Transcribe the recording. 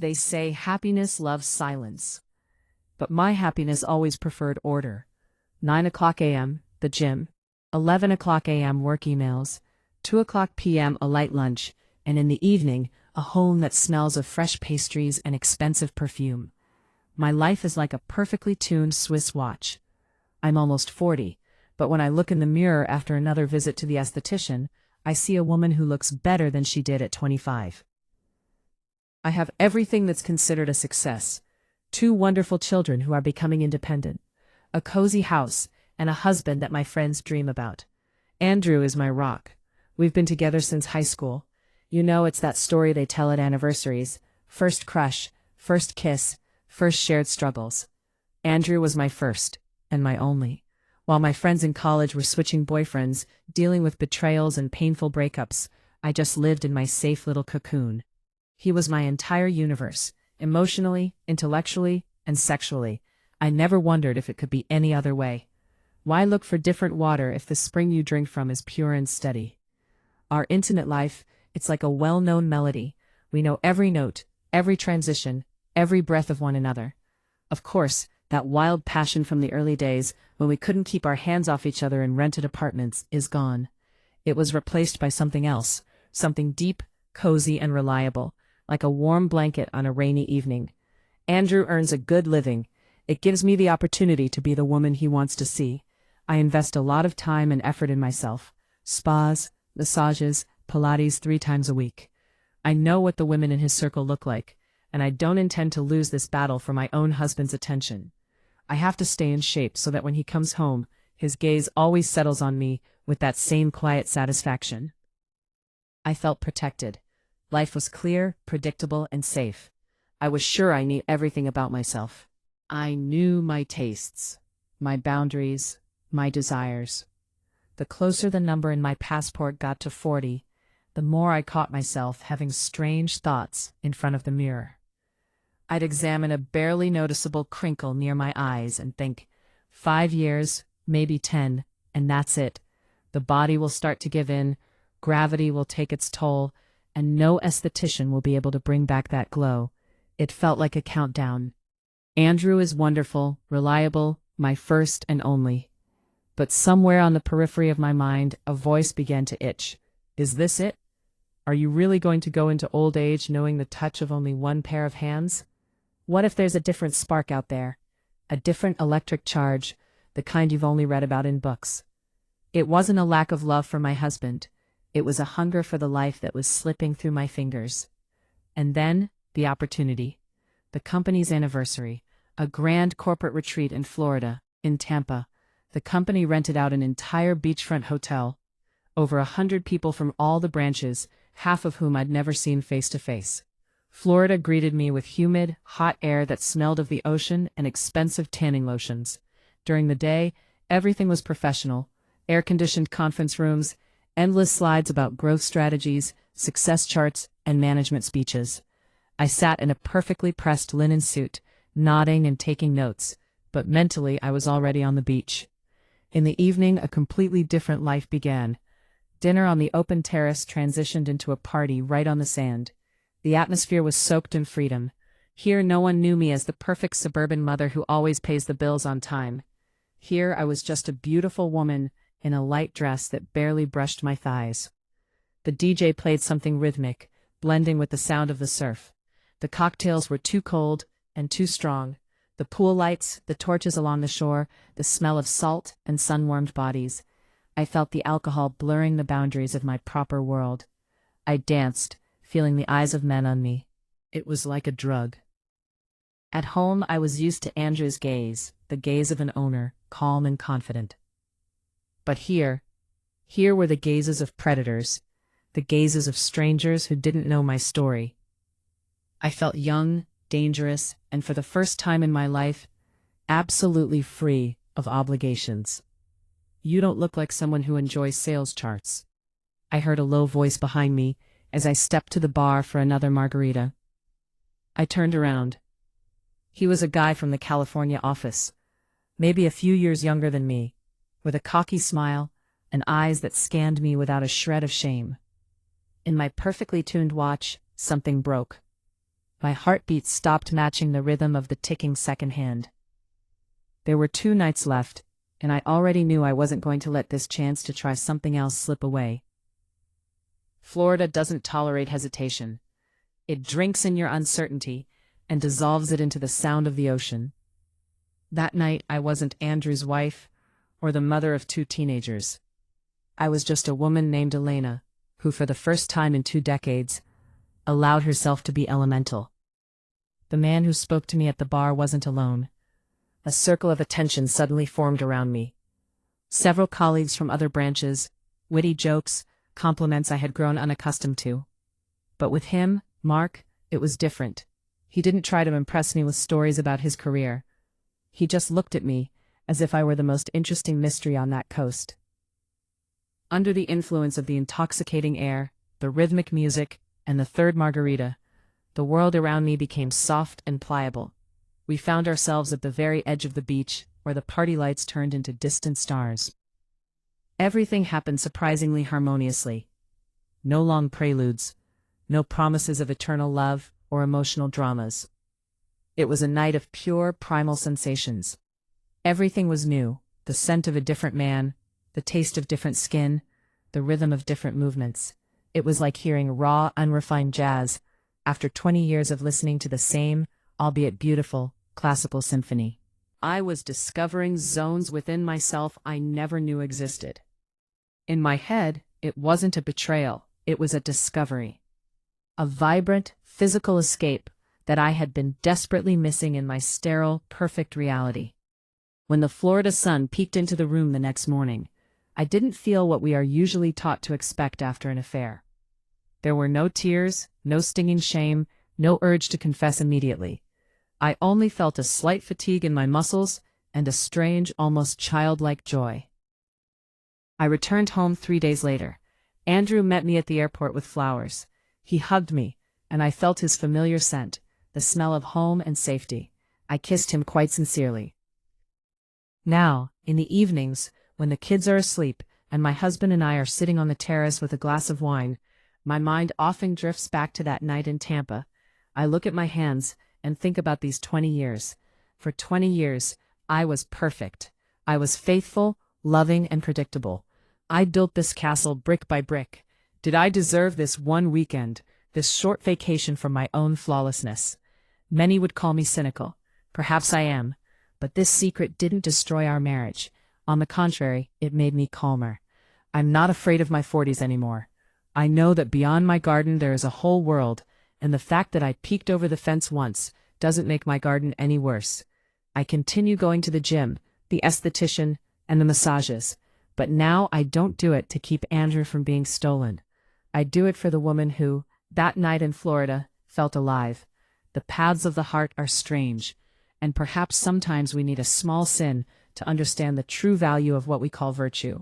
They say happiness loves silence. But my happiness always preferred order. 9 o'clock a.m., the gym. 11 o'clock a.m. work emails. 2 o'clock p.m. a light lunch, and in the evening, a home that smells of fresh pastries and expensive perfume. My life is like a perfectly tuned Swiss watch. I'm almost 40, but when I look in the mirror after another visit to the esthetician, I see a woman who looks better than she did at 25. I have everything that's considered a success. 2 wonderful children who are becoming independent. A cozy house, and a husband that my friends dream about. Andrew is my rock. We've been together since high school. You know, it's that story they tell at anniversaries. First crush, first kiss, first shared struggles. Andrew was my first, and my only. While my friends in college were switching boyfriends, dealing with betrayals and painful breakups, I just lived in my safe little cocoon. He was my entire universe, emotionally, intellectually, and sexually. I never wondered if it could be any other way. Why look for different water if the spring you drink from is pure and steady? Our intimate life, it's like a well-known melody. We know every note, every transition, every breath of one another. Of course, that wild passion from the early days, when we couldn't keep our hands off each other in rented apartments, is gone. It was replaced by something else, something deep, cozy, and reliable, like a warm blanket on a rainy evening. Andrew earns a good living. It gives me the opportunity to be the woman he wants to see. I invest a lot of time and effort in myself. Spas, massages, Pilates 3 times a week. I know what the women in his circle look like, and I don't intend to lose this battle for my own husband's attention. I have to stay in shape so that when he comes home, his gaze always settles on me with that same quiet satisfaction. I felt protected. Life was clear, predictable, and safe. I was sure I knew everything about myself. I knew my tastes, my boundaries, my desires. The closer the number in my passport got to 40, the more I caught myself having strange thoughts in front of the mirror. I'd examine a barely noticeable crinkle near my eyes and think, 5 years, maybe 10, and that's it. The body will start to give in, gravity will take its toll, and no esthetician will be able to bring back that glow. It felt like a countdown. Andrew is wonderful, reliable, my first and only. But somewhere on the periphery of my mind, a voice began to itch. Is this it? Are you really going to go into old age knowing the touch of only one pair of hands? What if there's a different spark out there? A different electric charge, the kind you've only read about in books. It wasn't a lack of love for my husband. It was a hunger for the life that was slipping through my fingers. And then, the opportunity. The company's anniversary. A grand corporate retreat in Florida, in Tampa. The company rented out an entire beachfront hotel. Over 100 people from all the branches, half of whom I'd never seen face to face. Florida greeted me with humid, hot air that smelled of the ocean and expensive tanning lotions. During the day, everything was professional. Air-conditioned conference rooms, endless slides about growth strategies, success charts, and management speeches. I sat in a perfectly pressed linen suit, nodding and taking notes, but mentally I was already on the beach. In the evening, a completely different life began. Dinner on the open terrace transitioned into a party right on the sand. The atmosphere was soaked in freedom. Here no one knew me as the perfect suburban mother who always pays the bills on time. Here I was just a beautiful woman in a light dress that barely brushed my thighs. The DJ played something rhythmic, blending with the sound of the surf. The cocktails were too cold and too strong. The pool lights, the torches along the shore, the smell of salt and sun-warmed bodies. I felt the alcohol blurring the boundaries of my proper world. I danced, feeling the eyes of men on me. It was like a drug. At home, I was used to Andrew's gaze, the gaze of an owner, calm and confident. But here were the gazes of predators, the gazes of strangers who didn't know my story. I felt young, dangerous, and for the first time in my life, absolutely free of obligations. You don't look like someone who enjoys sales charts. I heard a low voice behind me as I stepped to the bar for another margarita. I turned around. He was a guy from the California office, maybe a few years younger than me, with a cocky smile and eyes that scanned me without a shred of shame. In my perfectly tuned watch, something broke. My heartbeat stopped matching the rhythm of the ticking second hand. There were 2 nights left, and I already knew I wasn't going to let this chance to try something else slip away. Florida doesn't tolerate hesitation. It drinks in your uncertainty and dissolves it into the sound of the ocean. That night, I wasn't Andrew's wife or the mother of 2 teenagers. I was just a woman named Elena, who for the first time in 2 decades, allowed herself to be elemental. The man who spoke to me at the bar wasn't alone. A circle of attention suddenly formed around me. Several colleagues from other branches, witty jokes, compliments I had grown unaccustomed to. But with him, Mark, it was different. He didn't try to impress me with stories about his career. He just looked at me, as if I were the most interesting mystery on that coast. Under the influence of the intoxicating air, the rhythmic music, and the 3rd margarita, the world around me became soft and pliable. We found ourselves at the very edge of the beach, where the party lights turned into distant stars. Everything happened surprisingly harmoniously. No long preludes, no promises of eternal love or emotional dramas. It was a night of pure, primal sensations. Everything was new: the scent of a different man, the taste of different skin, the rhythm of different movements. It was like hearing raw, unrefined jazz after 20 years of listening to the same, albeit beautiful, classical symphony. I was discovering zones within myself I never knew existed. In my head, it wasn't a betrayal, it was a discovery. A vibrant, physical escape that I had been desperately missing in my sterile, perfect reality. When the Florida sun peeked into the room the next morning, I didn't feel what we are usually taught to expect after an affair. There were no tears, no stinging shame, no urge to confess immediately. I only felt a slight fatigue in my muscles and a strange, almost childlike joy. I returned home 3 days later. Andrew met me at the airport with flowers. He hugged me, and I felt his familiar scent, the smell of home and safety. I kissed him quite sincerely. Now, in the evenings, when the kids are asleep and my husband and I are sitting on the terrace with a glass of wine, my mind often drifts back to that night in Tampa. I look at my hands and think about these 20 years. For 20 years, I was perfect. I was faithful, loving, and predictable. I built this castle brick by brick. Did I deserve this one weekend, this short vacation from my own flawlessness? Many would call me cynical. Perhaps I am. But this secret didn't destroy our marriage. On the contrary, it made me calmer. I'm not afraid of my 40s anymore. I know that beyond my garden there is a whole world, and the fact that I peeked over the fence once doesn't make my garden any worse. I continue going to the gym, the esthetician, and the massages, but now I don't do it to keep Andrew from being stolen. I do it for the woman who, that night in Florida, felt alive. The paths of the heart are strange, and perhaps sometimes we need a small sin to understand the true value of what we call virtue.